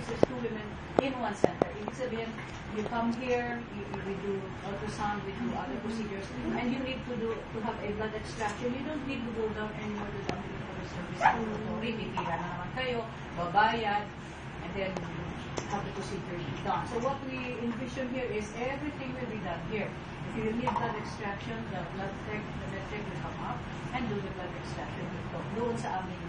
there's two women in one center. Ibig sabihin, you come here, we do ultrasound, we do other procedures, and you need to have a blood extraction. You don't need to go down anymore to the ambulatory service laboratory. Bibira na naman kayo, babayad, and then have the procedure be done. So what we envision here is everything will be done here. If you need blood extraction, the blood tech will come up and do the blood extraction. Doon sa amin,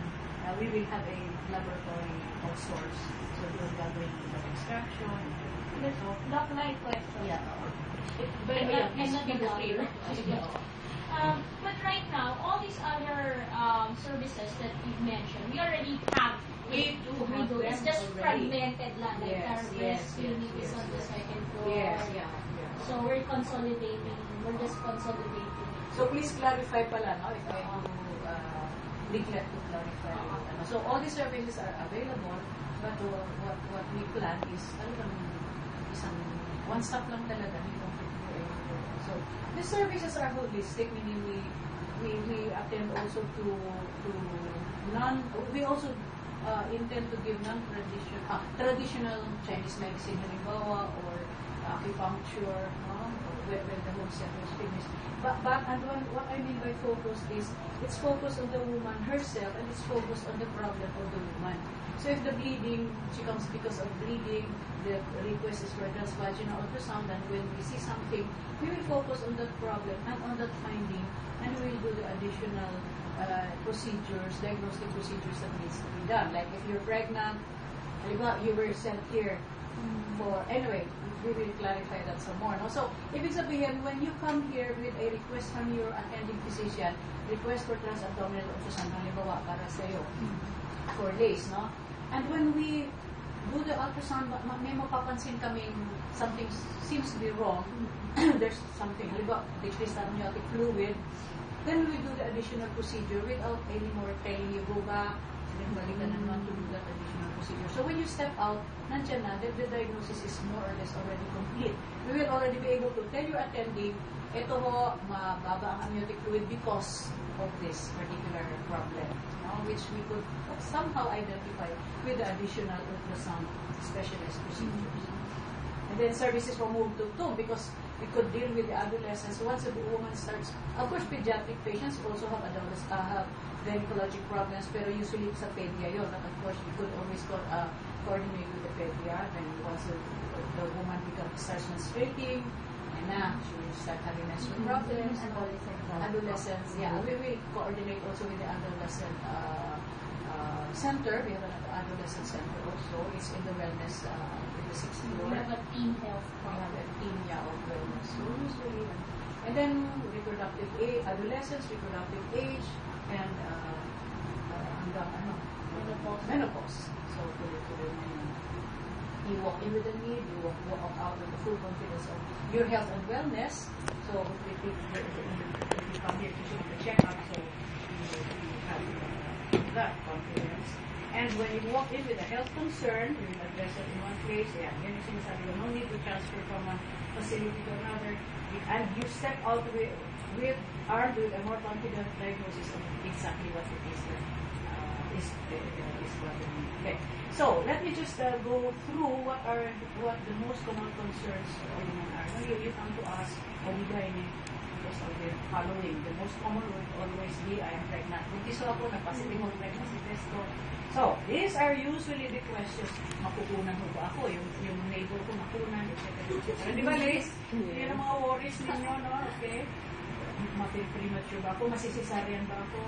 we will have a laboratory of sorts. So doon gagawin yung blood extraction. Doc, my question. Yeah. But right now, all these other services that you've mentioned, we already have. We do. It's just fragmented lang. Like our breast clinic is on the second floor. Yes. So we're consolidating. We're just consolidating. So please clarify pala, no? If I do neglect to clarify. So all these services are available, but what we plan is isang one-stop lang talaga. So the services are holistic, meaning we attend also to we also intend to give traditional Chinese medicine, halimbawa, or acupuncture, when the whole center is finished. But and what I mean by focus is, it's focused on the woman herself, and it's focused on the problem of the woman. So if the bleeding, she comes because of bleeding, the request is for transvaginal ultrasound, and when we see something, we will focus on that problem and on that finding, and we will do the additional procedures, diagnostic procedures that needs to be done. Like if you're pregnant, you were sent here for, anyway, we will clarify that some more. No? So, ibig sabihin, when you come here with a request from your attending physician, request for transabdominal ultrasound, halimbawa, para sa'yo, for LACE, no? And when we do the ultrasound, may mapapansin kaming something seems to be wrong, there's something, halimbawa, decreased amniotic fluid, then we do the additional procedure without any more telling you, go back, then balikan naman to do that additional procedure. So when you step out, nandiyan na, the diagnosis is more or less already complete. We will already be able to tell your attending, ito ho, mababa ang amniotic fluid because of this particular problem, which we could somehow identify with the additional ultrasound specialist procedures. And then services will move to because we could deal with the adolescents. Once a woman starts, of course, pediatric patients also have gynecologic problems, pero usually sa pedia yun. But of course, we could always coordinate with the pedia. Then once the woman starts menstruating, and she will start having menstrual problems. Adolescents, yeah. We will coordinate also with the adolescent center. We have an adolescent center also. It's in the wellness in the 6th floor. We have a teen health. We have a team of wellness. So usually, and then reproductive age, adolescents, reproductive age, and menopause. So you walk in with the need, you walk out with the full confidence of your health and wellness. So if you come here to show the checkup, so you have that confidence. And when you walk in with a health concern, you will address it in one place. Yeah, yan yung sinasabi ko, no need to transfer from one facility to another. And you step out armed with a more confident diagnosis of exactly what it is bothering you. Okay. So let me just go through what the most common concerns of women are. You come to us, because of the following. The most common would always be, I am pregnant. Buntis ako, nagpositive mo pregnancy test ko. So, these are usually the questions. Makukunan mo ba ako? Yung neighbor ko makunan, etc. Di ba, Liz? Yun ang mga worries ninyo, no? Okay? Premature ba ako? Masisisarian ba ako?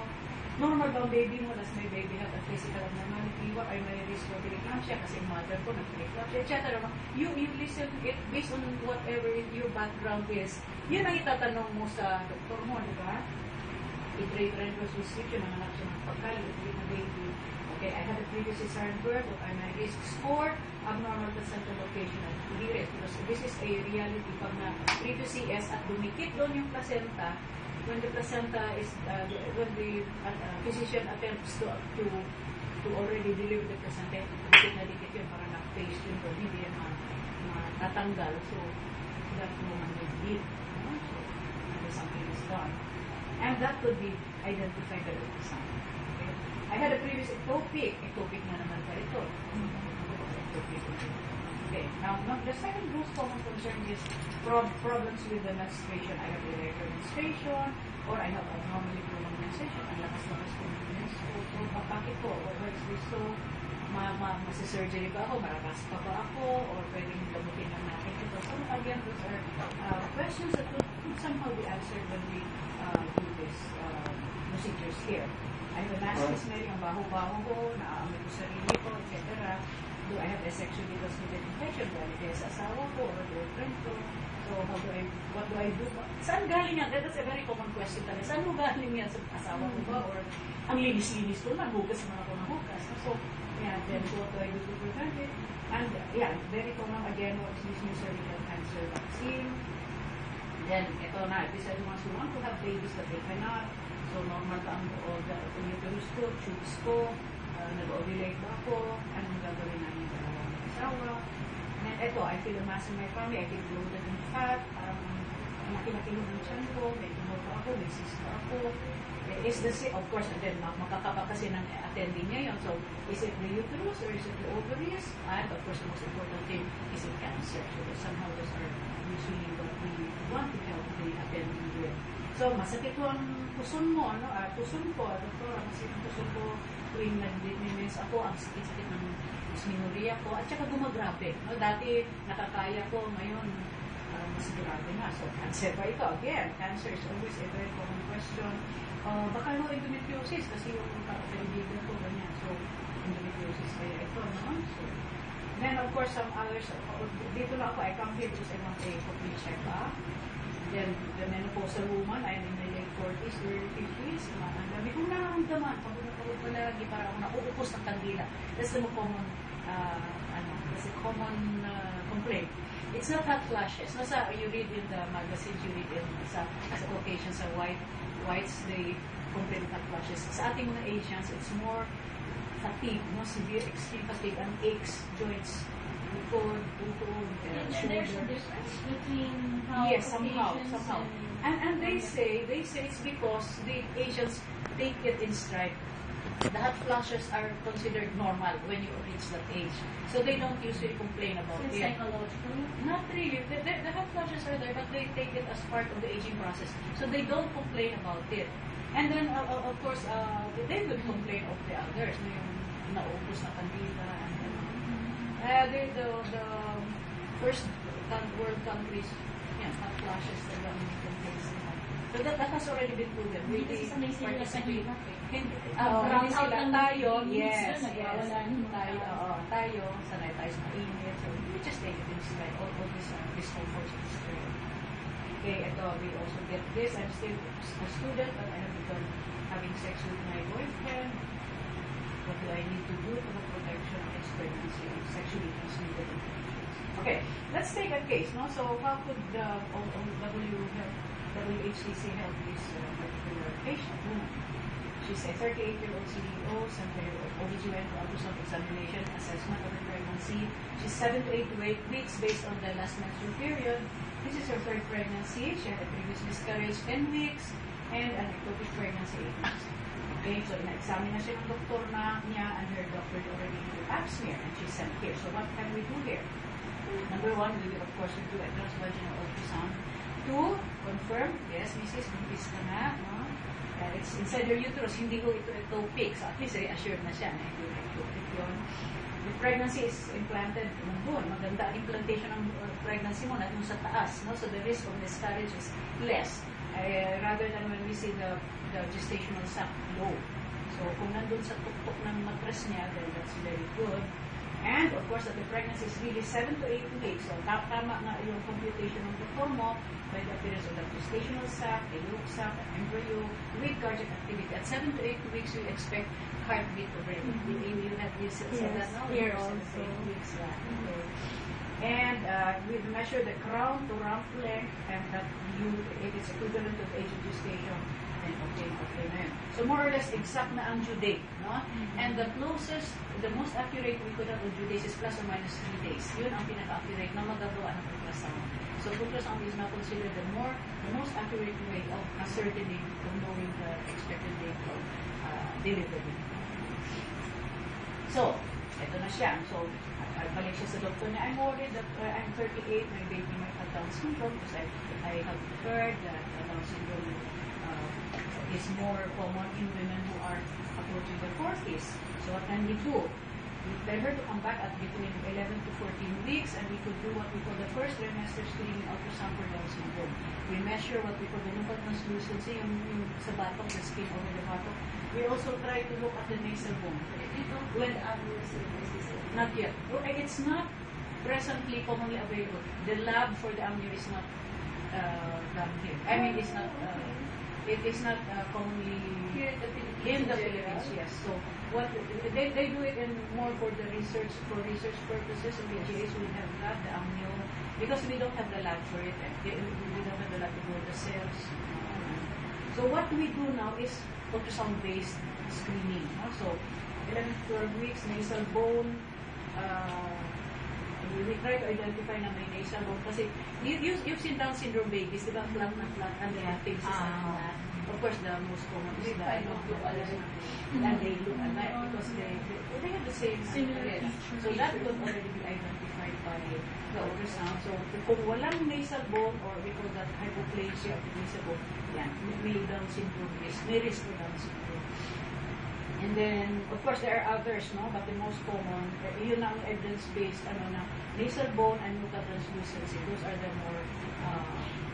Normal ba ang baby mo? Does my baby have a physical abnormality? What are my risks for preeclampsia? Kasi mother ko nag-preeclampsia, etc. You listen it based on whatever your background is. Yun ang itatanong mo sa doktor mo, di ba? Intrauterine restriction, ang anak siya ng pagkalit, na baby. Okay, I had a previous cesarean birth, what are my risks for abnormal placenta location at clearance? Because this is a reality. Pag na previous CS at dumikit doon yung placenta, when the placenta is, when the physician attempts to already deliver the placenta, dikit na dikit yun, para na-face yun, pero hindi yan matatanggal. So, that moment will bleed. So, something is done. And that could be identified by ultrasound. I had a previous ectopic na naman pa ito. Okay, now the second most common concern is problems with the menstruation. I have irregular menstruation, or I have abnormally prolonged menstruation. Ang lakas-lakas ko ng menstruation, o bakit ko, or is this so, masisurgery ba ako, marakas pa ba ako, or pwedeng gamutin lang natin ito. So again, those are questions that could somehow be answered when we do this procedures here. I have a mass smelling, ang baho-baho ko, naaamoy ko sarili ko, etc. Do I have a sexually transmitted infection? Dahil kaya sa asawa ko or girlfriend ko? So, what do I do? Saan galing yan? That's a very common question talaga. Saan mo galing yan? Sa asawa ko ba? Or ang linis-linis ko lang, hugas naman ako ng hugas. So, yeah, then what do I do to prevent it? And, yeah, very common again, what's this new cervical cancer vaccine? Then, ito na, these are the ones who want to have babies that they cannot. So, normal pa ang uterus ko, tubes ko, nag-ovulate ba ako, anong gagawin namin dalawang asawa. And then, eto, I feel a mass in my tummy, I feel bloated and fat, laki-laki ng tiyan ko, may tumor pa ako, may cyst pa ako. Is the same, of course, and then makakapa kasi ng attending niya yun. So, is it the uterus or is it the ovaries? And of course, the most important thing is it cancer. So, somehow those are usually what we want to help the attending with. So, masakit ko ang puson mo, ano? Puson ko, doktor, masakit ang puson ko tuwing nag-diminish ako, ang sakit-sakit ng dysmenorrhea ko, at saka gumagrabe. No? Dati, nakakaya ko, ngayon, mas grabe na. So, cancer ba ito? Again, cancer is always a very common question. Baka no endometriosis, kasi yung kaibigan ko, ganyan. So, endometriosis kaya ito, no? So, then, of course, some others, dito na ako, I come here because I want a complete check-up. Then, the menopausal woman, I'm in the late 40s, early 50s, ang dami kong nararamdaman, pagod palagi, parang nauupos ng kandila. That's the common, that's a common complaint. It's not hot flashes. No, you read in the magazines, you read in sa occasions sa whites, they complain of hot flashes. Sa ating mga Asians, it's more fatigue, no, severe extreme fatigue, and aches, joints, likod, shoulder. There's a difference between how yes, somehow. Asians And they say it's because the Asians take it in stride. The hot flashes are considered normal when you reach that age. So they don't usually complain about it's it. psychological? Not really. The hot flashes are there, but they take it as part of the aging process. So they don't complain about it. And then, of course, they would complain of the others. Yung naubos na kandila. And then, the first world countries, hot flashes, the complaints. So that has already been proven. Hindi kasi sanay sila sa hirap Hindi out sila. ng Tayo, yes, tayo, sanay tayo sa mainit. So we just take it in stride. All these discomforts in stride. Okay, ito, we also get this. I'm still a student, but I have begun having sex with my boyfriend. What do I need to do for the protection against pregnancy and sexually transmitted infections? Okay, let's take a case, no? So how could the WHCC help this particular patient woman? She's a 38-year-old CEO, sent her OBGYN for ultrasound examination, assessment of her pregnancy. She's 7 to 8 weeks based on the last menstrual period. This is her third pregnancy. She had a previous miscarriage 10 weeks and an ectopic pregnancy 8 weeks. Okay, so ina-examine na siya ng doktor niya and her doctor already did a pap smear and she's sent here. So what can we do here? Number one, we will of course do a transvaginal ultrasound to confirm, yes, Mrs. Buntis ka na, no? It's inside your uterus, hindi ko ito ectopic. So at least reassured na siya na hindi ectopic yun. The pregnancy is implanted doon. Maganda ang implantation ng pregnancy mo na yung sa taas, no? So the risk of miscarriage is less rather than when we see the gestational sac low. So kung nandun sa tuktok ng mattress niya, then that's very good. And of course, that the pregnancy is really 7 to 8 weeks. So tama nga yung computation ng doktor mo by the appearance of the gestational sac, the yolk sac, the embryo, with cardiac activity. At 7 to 8 weeks, you expect heartbeat to break. You have this here also. 8 weeks. And we measure the crown to rump length, and that it is equivalent to the age of gestation. And okay na yun. So more or less exact na ang due date, no? And the most accurate we could have on due days is plus or minus 3 days. Yun ang pinaka-accurate na magagawa ng ultrasound. So ultrasound is now considered the most accurate way of ascertaining, of knowing the expected date of delivery. So ito na siya. So, balik siya sa doctor niya, I'm worried that I'm 38, my baby might have Down syndrome because I have heard that Down syndrome is more common in women who are approaching their 40s. So what can we do? We tell her to come back at between 11 to 14 weeks, and we could do what we call the first trimester screening ultrasound for Down syndrome. We measure what we call the local translucency, yung sa batok, the skin over the batok. We also try to look at the nasal bone. When not yet. It's not presently commonly available. The lab for the amnio is not done here. I mean, it's not. It is not commonly here in the Philippines. Yes. So what they do it in more for the research purposes. So BGAs will have that, the amnio, because we don't have the lab for it. We don't have the lab to do the cells. So what we do now is ultrasound-based screening. So 11 to 12 weeks, nasal bone. We try to identify na may nasal bone kasi you've seen Down syndrome babies, di ba? Flat and they have faces and that. Of course, the most common is the and they look alike because they have the same similar features. features. So that could already be identified by the ultrasound. So kung walang nasal bone or we call that hypoplasia of the nasal bone, yan, may Down syndrome risk, may risk for Down syndrome. And then, of course, there are others, no? But the most common, yun ang evidence-based, na nasal bone and nuchal translucency. Those are the more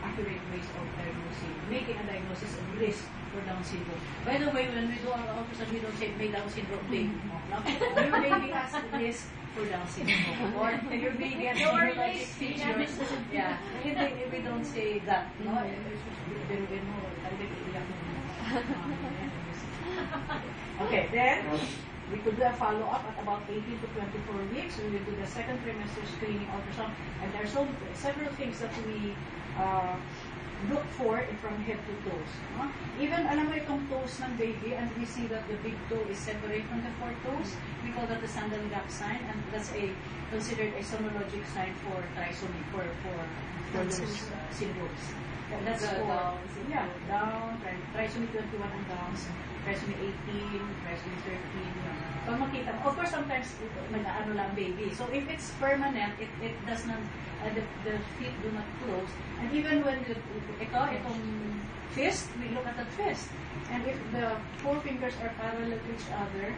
accurate ways of diagnosing, making a diagnosis of risk for Down syndrome. By the way, when we do our ultrasound, we don't say may Down syndrome baby. No? Your baby has a risk for Down syndrome. Or your baby has neurologic features. Yeah. We don't say that. No? Okay, then we could do a follow-up at about 18 to 24 weeks. We will do the second trimester screening ultrasound. And there are several things that we look for from head to toes. No? Even, alam mo itong toes ng baby, and we see that the big toe is separate from the four toes. We call that the sandal gap sign, and that's considered a sonologic sign for trisomy, for those syndromes. That's for Down, trisomy 21 and Downs, trisomy 18, trisomy 13. Pag makita mo, of course, sometimes nag-ano lang baby. So if it's permanent, it does not, the feet do not close. And even when itong fist, we look at the fist. And if the four fingers are parallel to each other,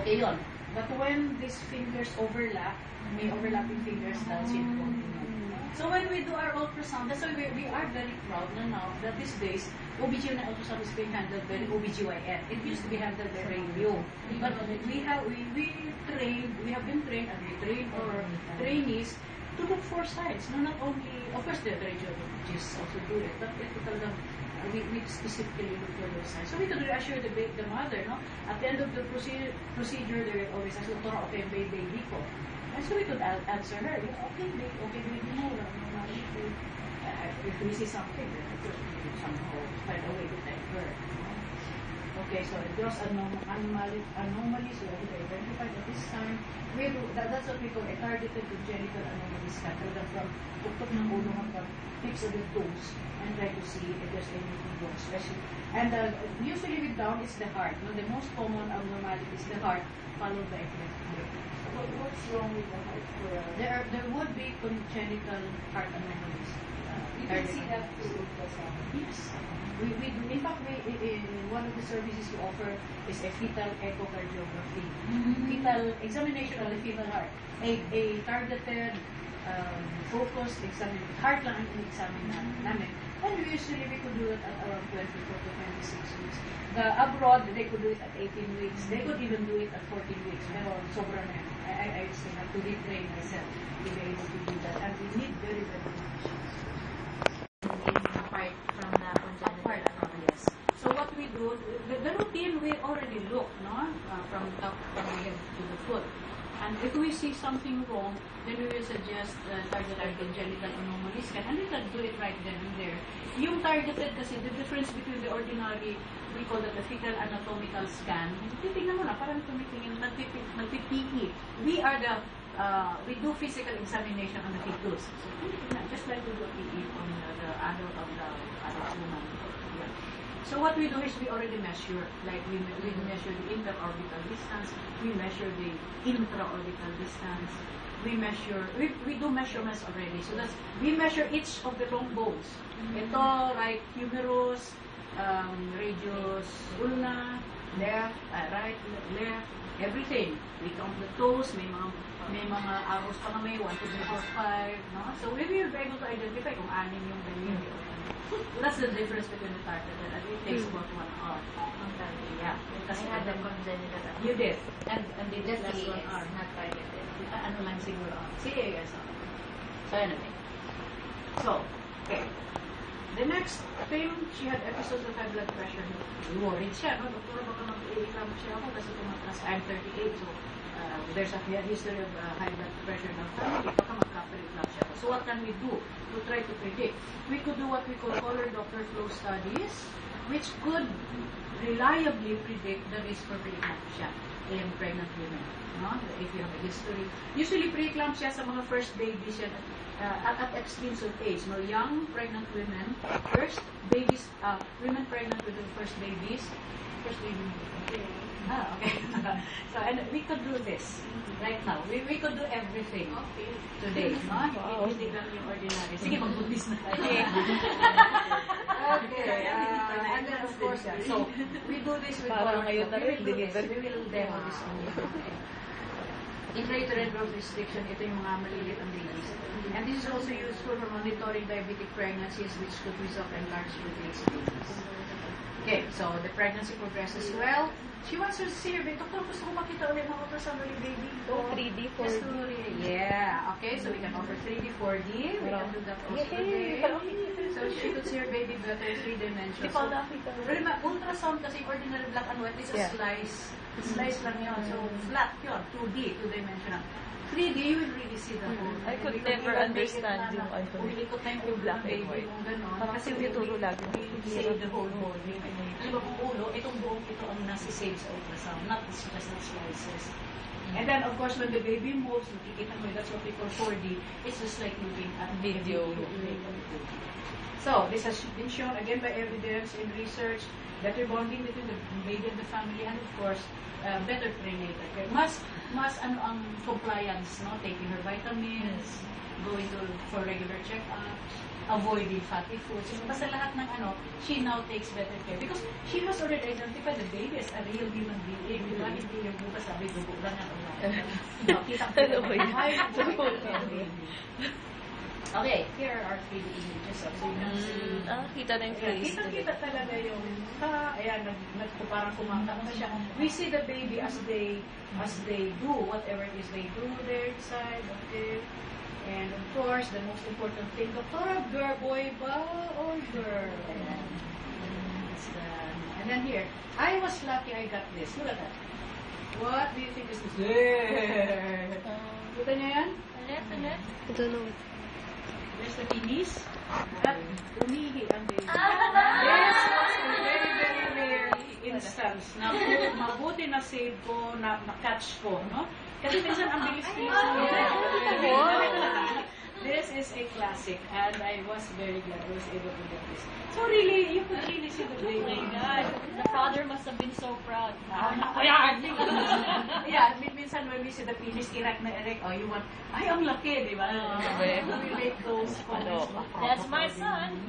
okay yun. But when these fingers overlap, may overlapping fingers, Down syndrome. So when we do our ultrasound, that's why we are very proud now that these days, OBGYN ultrasound is being handled by OBGYN. It used to be handled by radio. But we have been trained and we train our trainees to look for signs. No, not only, of course, the radiologists also do it, but we specifically look for those signs. So we could reassure the mother, no? At the end of the procedure, they will always ask, Doctor, okay, baby ko. And so we could answer her, okay, baby mo, if we see something, then of course we could somehow find a way to tell her. Okay, so gross anomalies we have identified at this time. That's what we call a targeted congenital anomaly scan. From tuktok ng ulo hanggang tips of the toes and try to see if there's anything wrong, especially. And usually with Down, it's the heart. No, the most common abnormality is the heart, followed by left brain. What's wrong with the heart? There would be congenital heart anomalies. You can see that through ultrasound. Yes. We do. In fact, one of the services we offer is a fetal echocardiography. Fetal examination of the fetal heart. A targeted, focused examination. Heart lang ang examine namin. And usually we could do it at around 24 to 26 weeks. Abroad, they could do it at 18 weeks. They could even do it at 14 weeks. Pero sobra na yun. I still have to retrain myself to be able to do that. And we need very, very much. Apart from the congenital yes. So what we do, the routine we already look, no? From the head to the foot. And if we see something wrong, then we will suggest targeted congenital anomalies scan. And we can do it right then and there. Yung targeted kasi, the difference between the ordinary, we call that the fetal anatomical scan, titignan mo na, parang tumitingin, nagpipihi. We do physical examination on the fetus. So, just like we do a PE on the adult of the adult woman. Yeah. So what we do is we already measure, like we measure the interorbital distance, we measure the intraorbital distance, we do measurements already. So that's, we measure each of the long bones. Ito, right humerus, radius ulna, left, right, left, everything. We count the toes, may mga arrows pa kami, 1, 2, 3, 4, 5, no? So we will be able to identify kung anim yung daliri or ano. That's the difference between the targeted, and it takes about 1 hour. Yeah. Kasi I had them congenital. you did. And they did less CAS, 1 hour. not targeted. Ano lang siguro. CAS. So anyway. So, okay. The next thing, she had episodes of high blood pressure. Worried siya, no? Doktora, baka mag-i-exam siya ako kasi tumataas. I'm 38, so there's a history of high blood pressure in our family. Baka magka-pre-exam siya. So what can we do to try to predict? We could do what we call color Doppler flow studies, which could reliably predict the risk for preeclampsia in pregnant women. No? If you have a history. Usually preeclampsia sa mga first babies yan, at extremes of age. No, young pregnant women, first babies, women pregnant with their first baby. Okay. Okay. So, and we could do this right now. We could do everything today. No? Wow. Hindi lang yung ordinary. Sige, magbubis na tayo. Okay. And then, of course, so, we do this with Parang ngayon na rin, we will demo Wow. this on you. Intrauterine growth restriction, ito yung mga maliliit ang babies. And this is also useful for monitoring diabetic pregnancies which could result in large uterus babies. Okay, so the pregnancy progresses well. She wants to see her baby. Doctor, gusto ko makita ulit ng ultrasound ng baby. Oh, 3D, 4D. Yeah, okay, so we can offer 3D, 4D. We can do that also today. So she could see her baby better, 3 dimensions. Di pa nakita. Remember, ultrasound kasi ordinary black and white is a slice. Slice lang yun. So flat yun, 2D, 2-dimensional. 3D, you will really see the whole. I could We could never even make it understand na yung ano. umiikot na yung Black and baby, white. kung gano'n. Kasi tinuturo lagi. We save the whole body. Ano ba kung ulo, itong buong ito ang nasi-save sa ultrasound, not just the slices. And then, of course, when the baby moves, nakikita mo, that's what we call 4D. It's just like looking at Video. So, this has been shown again by evidence in research, better bonding between the baby and the family, and of course, better prenatal care. Mas ano ang compliance, no? Taking her vitamins, going for regular checkups, avoiding fatty foods. Basta lahat ng ano, she now takes better care. Because she has already identified the baby as a real human being. Di ba? Hindi yung bukas sabi, dugo lang yan. Ano ba yun? Okay, here are 3D images. So you can see. Kita na yung face. Kita talaga yung ayan, parang kumakanta siya. We see the baby as they do whatever it is they do there inside. Okay. And of course, the most important thing, Doctora, girl, boy ba or girl? And then here, I was lucky I got this. Look at that. What do you think is this? Kita niyo yan? Ulit. I don't know. There's the penis. At umihi ang baby. Yes, that's a very, very rare instance na mabuti na save ko, na-catch ko, no? Kasi minsan ang bilis ko This is a classic, and I was very glad I was able to get this. So really, you could really see the baby. Oh my God. The father must have been so proud. Yeah, minsan when we see the penis erect na erect, oh, you want, ay, ang laki, di ba? We make those comments. That's my son.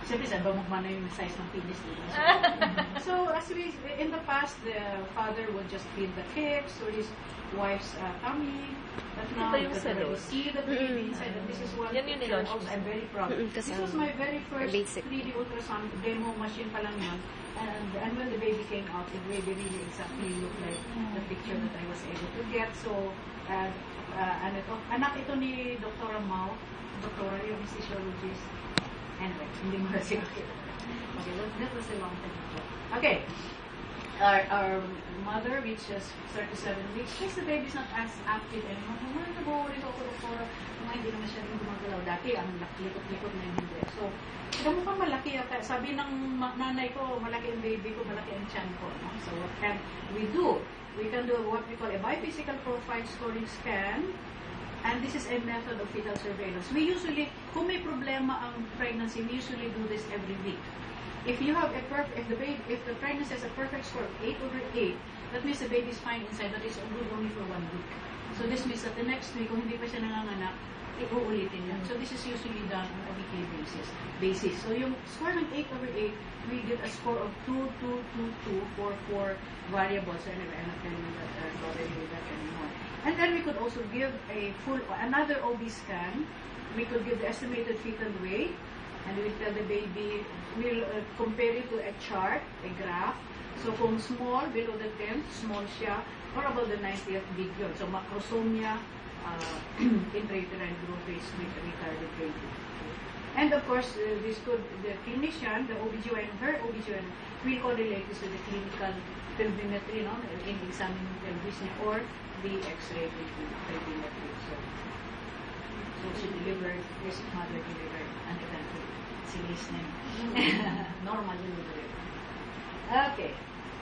Siyempre, saan ba magmana yung size ng penis nila? So, as we, in the past, the father would just feed the kicks or his wife's tummy. But now, you can already see the baby inside. And this is one Yan yung picture nilaunch also. mo. I'm very proud. This was my very first 3D ultrasound demo machine pa lang yun. And when the baby came out, it really, really exactly looked like the picture that I was able to get. So, anak ito ni Dr. Mao. Dr. yung physiologist. Anyway, hindi mo kasi makita. Okay, that was a long time ago. Okay. Our mother reaches 37 weeks. Yes, the baby's not as active anymore. Nag-worry ako for hindi naman siya rin gumagalaw. Dati, ang likot-likot na yung hindi. So, mukhang malaki yata. Sabi ng nanay ko, malaki ang baby ko, malaki ang tiyan ko. No? So, what can we do? We can do what we call a biphysical profile scoring scan. And this is a method of fetal surveillance. We usually, kung may problema ang pregnancy, we usually do this every week. If you have if the pregnancy has a perfect score of 8/8, that means the baby is fine inside, but it's good only for 1 week. So this means that the next week, kung hindi pa siya nanganganak, uulitin yan. So this is usually done on a weekly basis. So yung score ng 8/8, we give a score of 2, 2, 2, 2 for 4 variables. So anyway, I'm not telling you that already with that anymore. And then we could also give another OB scan. We could give the estimated fetal weight, and we'll tell the baby, we'll compare it to a chart, a graph. So kung small, below the 10th, small siya, or above the 90th, big yun. So macrosomia, intrauterine growth rates with retarded rate. And of course, the clinician, the OBGYN, her OBGYN, will correlate this with the clinical pelvimetry, in examining pelvis niya, or the X-ray pelvimetry. So she delivered, this mother delivered, uneventfully. Silis na normal delivery. Okay.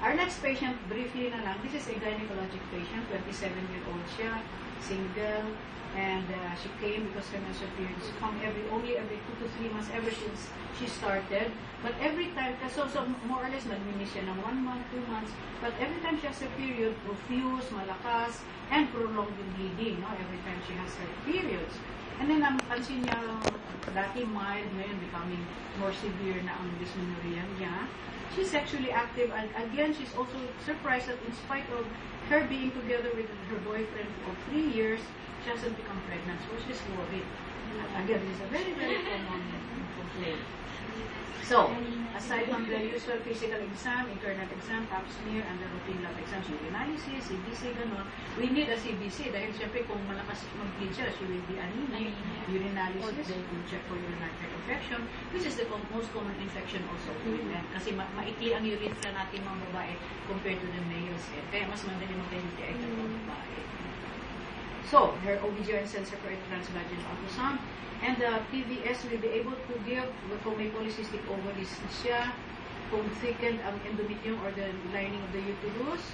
Our next patient, briefly na lang, this is a gynecologic patient, 27-year-old siya, single, and she came because her menstrual periods come only every 2 to 3 months ever since she started. But every time, so more or less, nagminis siya ng 1 month, 2 months, but every time she has a period, profuse, malakas, and prolonged bleeding, every time she has her periods. And then, pansin niya, dati mild, ngayon becoming more severe na ang dysmenorrhea niya. She's sexually active, and again, she's also surprised that in spite of her being together with her boyfriend for 3 years, she hasn't become pregnant, so she's worried. Again, this is a very, very common complaint. So, aside from the usual physical exam, internal exam, pap smear, and the routine lab exams, urinalysis, CBC, gano'n, we need a CBC dahil siyempre kung malakas mag-bleed siya, she will be anemic. Urinalysis, we check for urinary tract infection, which is the most common infection also for women. Kasi maikli ang urethra natin mga babae compared to the males. Kaya mas madali mag-UTI ka mga babae. So, her OBGYN sends her for a transvaginal ultrasound. And the PVS will be able to give, kung may polycystic ovaries siya, kung thickened ang endometrium or the lining of the uterus,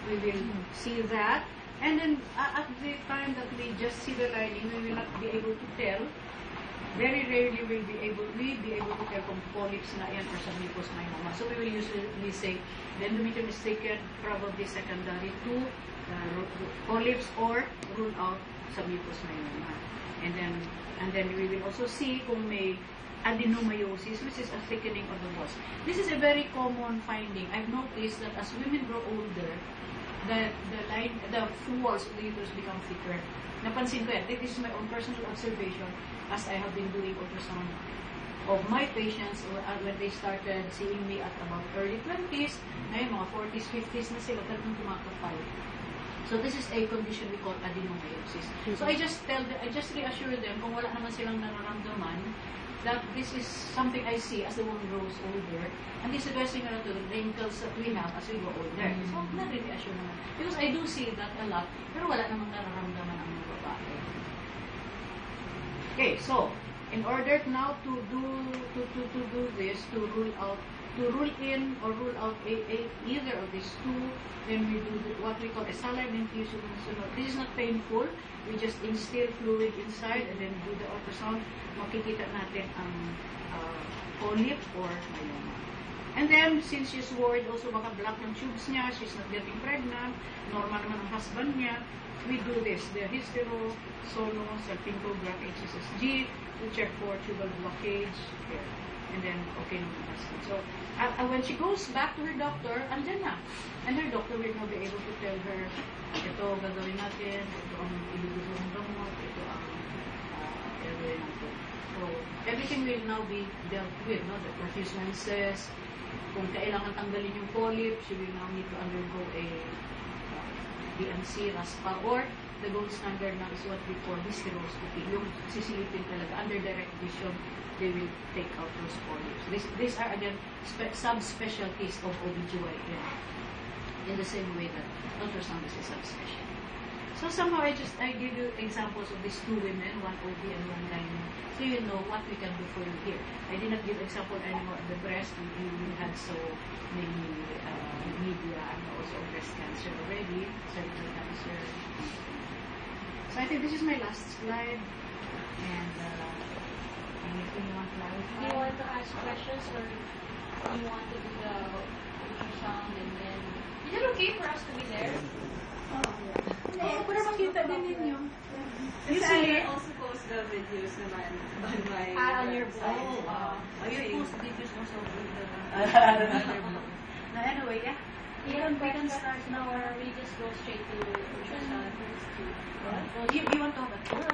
we will see that. And then, at the time that we just see the lining, we will not be able to tell. Very rarely we'll be able to tell kung polyps na yan or submucous myeloma. So we will usually say the endometrium is thickened, probably secondary to polyps, or rule out submucous myeloma. And then we will also see kung may adenomyosis, which is a thickening of the walls. This is a very common finding. I've noticed that as women grow older, the walls of the uterus become thicker. Napansin ko yan. This is my own personal observation as I have been doing ultrasound of my patients when they started seeing me at about early 20s, ngayon mga 40s, 50s na sila, talagang tumakapal. So this is a condition we call adenomyosis. So I just reassure them kung wala naman silang nararamdaman that this is something I see as the woman grows older, and this is addressing to the wrinkles that we have as we grow older. So na-reassure naman. Because I do see that a lot, pero wala namang nararamdaman ang mga babae. Okay, so in order now to do this, to rule in or rule out either of these two, then we do what we call a saline infusion. So this is not painful. We just instill fluid inside and then do the ultrasound. Makikita natin ang polyp or myeloma. And then, since she's worried also baka block ng tubes niya, she's not getting pregnant, normal naman ang husband niya, we do this, the hystero, sono, salpingograph, HSSG, to check for tubal blockage, and then okay naman ang husband. So, when she goes back to her doctor, andyan na. And her doctor will now be able to tell her, ito gagawin natin, ito ang iluluto ng gamot, ito ang gagawin natin. So, everything will now be dealt with, no? The profuse menses, kung kailangan tanggalin yung polyp, she will now need to undergo a DNC, RASPA, or the gold standard now is what we call hysteroscopy. Yung sisilipin talaga, under direct vision, they will take out those polyps. These are, again, subspecialties of OBGYN, in the same way that ultrasound is a subspecialty. So somehow I give you examples of these two women, one OB and one gyno, so you know what we can do for you here. I did not give example anymore of the breast. We had so many media and also breast cancer already, cervical cancer. So I think this is my last slide. And anything you want to Do clarify? you want to ask questions or do you want to do the ultrasound and then... Is it okay for us to be there? Oo, para makita din ninyo. Usually, I also post the videos naman on my On your website. blog. You post videos also with the... No, anyway, yeah. We can start now or we just go straight to ultrasound. You want to have a tour?